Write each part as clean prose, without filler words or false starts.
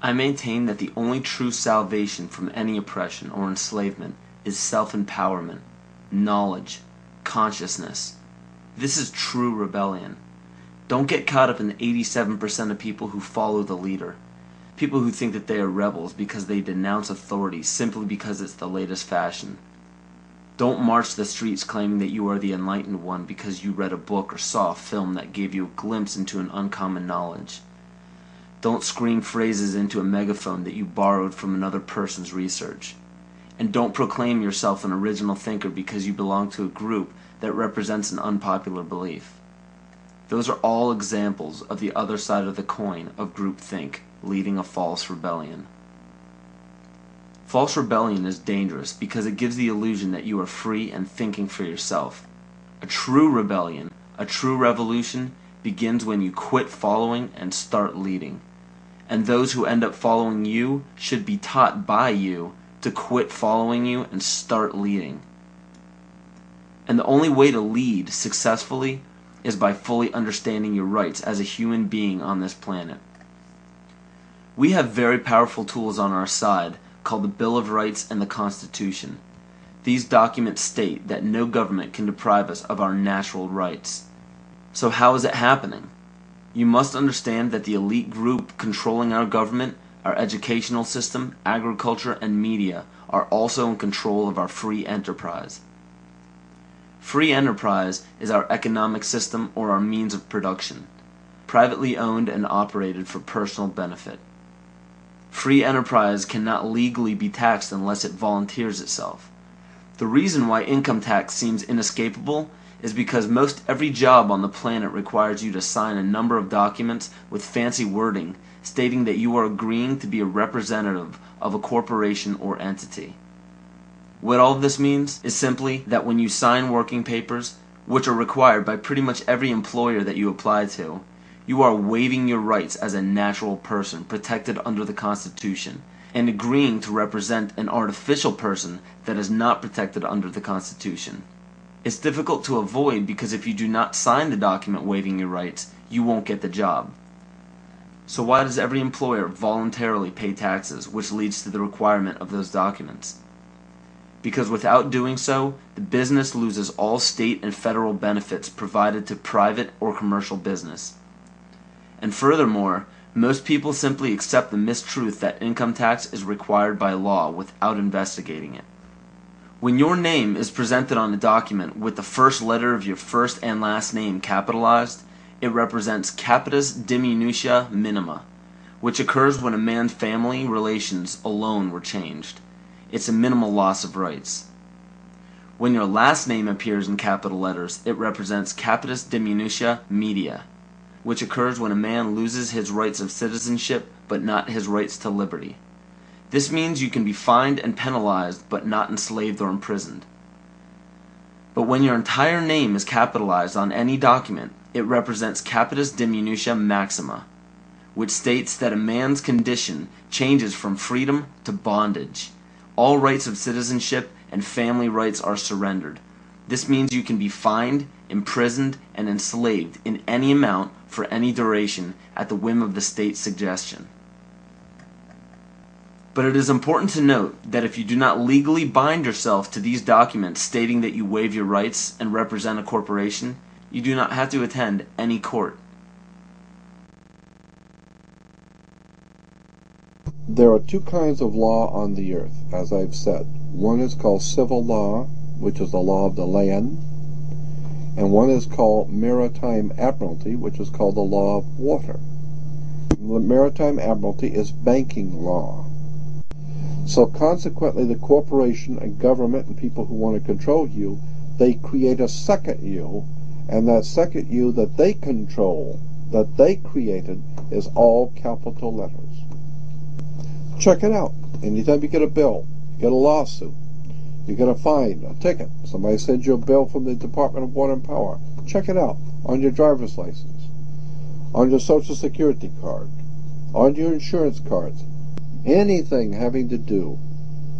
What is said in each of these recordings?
I maintain that the only true salvation from any oppression or enslavement is self-empowerment, knowledge, consciousness. This is true rebellion. Don't get caught up in the 87% of people who follow the leader. People who think that they are rebels because they denounce authority simply because it's the latest fashion. Don't march the streets claiming that you are the enlightened one because you read a book or saw a film that gave you a glimpse into an uncommon knowledge. Don't scream phrases into a megaphone that you borrowed from another person's research. And don't proclaim yourself an original thinker because you belong to a group that represents an unpopular belief. Those are all examples of the other side of the coin of groupthink, leading a false rebellion. False rebellion is dangerous because it gives the illusion that you are free and thinking for yourself. A true rebellion, a true revolution, begins when you quit following and start leading. And those who end up following you should be taught by you to quit following you and start leading. And the only way to lead successfully is by fully understanding your rights as a human being on this planet. We have very powerful tools on our side called the Bill of Rights and the Constitution. These documents state that no government can deprive us of our natural rights. So how is it happening? You must understand that the elite group controlling our government, our educational system, agriculture, and media are also in control of our free enterprise. Free enterprise is our economic system or our means of production, privately owned and operated for personal benefit. Free enterprise cannot legally be taxed unless it volunteers itself. The reason why income tax seems inescapable is because most every job on the planet requires you to sign a number of documents with fancy wording stating that you are agreeing to be a representative of a corporation or entity. What all of this means is simply that when you sign working papers, which are required by pretty much every employer that you apply to, you are waiving your rights as a natural person protected under the Constitution and agreeing to represent an artificial person that is not protected under the Constitution. It's difficult to avoid because if you do not sign the document waiving your rights, you won't get the job. So why does every employer voluntarily pay taxes, which leads to the requirement of those documents? Because without doing so, the business loses all state and federal benefits provided to private or commercial business. And furthermore, most people simply accept the mistruth that income tax is required by law without investigating it. When your name is presented on a document with the first letter of your first and last name capitalized, it represents capitis diminutia minima, which occurs when a man's family relations alone were changed. It's a minimal loss of rights. When your last name appears in capital letters, it represents capitis diminutia media, which occurs when a man loses his rights of citizenship but not his rights to liberty. This means you can be fined and penalized but not enslaved or imprisoned. But when your entire name is capitalized on any document, it represents capitis diminutia maxima, which states that a man's condition changes from freedom to bondage. All rights of citizenship and family rights are surrendered. This means you can be fined, imprisoned, and enslaved in any amount for any duration at the whim of the state's suggestion. But it is important to note that if you do not legally bind yourself to these documents stating that you waive your rights and represent a corporation, you do not have to attend any court. There are two kinds of law on the earth, as I've said. One is called civil law, which is the law of the land, and one is called maritime admiralty, which is called the law of water. The maritime admiralty is banking law. So consequently, the corporation and government and people who want to control you, they create a second you, and that second you that they control, that they created, is all capital letters. Check it out. Anytime you get a bill, you get a lawsuit, you get a fine, a ticket, somebody sends you a bill from the Department of Water and Power, check it out on your driver's license, on your Social Security card, on your insurance cards. Anything having to do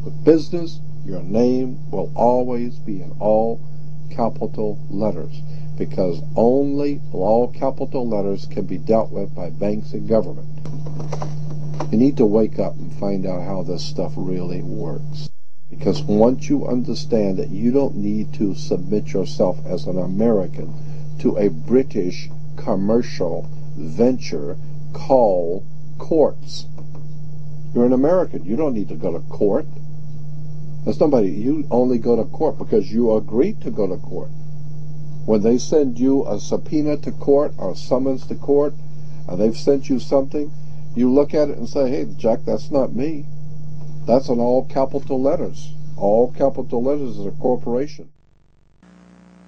with business, your name will always be in all capital letters, because only all capital letters can be dealt with by banks and government. You need to wake up and find out how this stuff really works. Because once you understand that you don't need to submit yourself as an American to a British commercial venture called courts. You're an American. You don't need to go to court. You only go to court because you agreed to go to court. When they send you a subpoena to court or a summons to court, and they've sent you something, you look at it and say, hey, Jack, that's not me. That's in all capital letters. All capital letters is a corporation.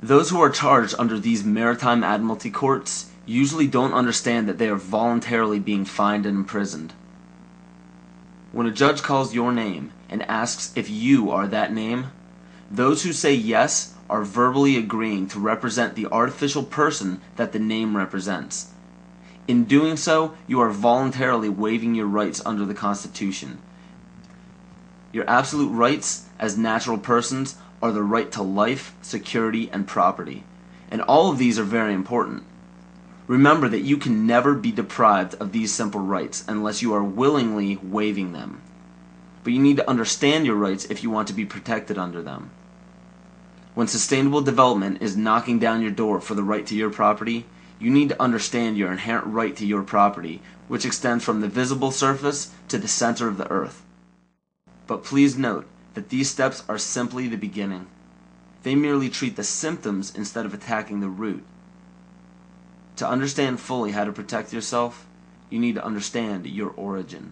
Those who are charged under these maritime admiralty courts usually don't understand that they are voluntarily being fined and imprisoned. When a judge calls your name and asks if you are that name, those who say yes are verbally agreeing to represent the artificial person that the name represents. In doing so, you are voluntarily waiving your rights under the Constitution. Your absolute rights as natural persons are the right to life, security, and property. And all of these are very important. Remember that you can never be deprived of these simple rights unless you are willingly waiving them. But you need to understand your rights if you want to be protected under them. When sustainable development is knocking down your door for the right to your property, you need to understand your inherent right to your property, which extends from the visible surface to the center of the earth. But please note that these steps are simply the beginning. They merely treat the symptoms instead of attacking the root. To understand fully how to protect yourself, you need to understand your origin.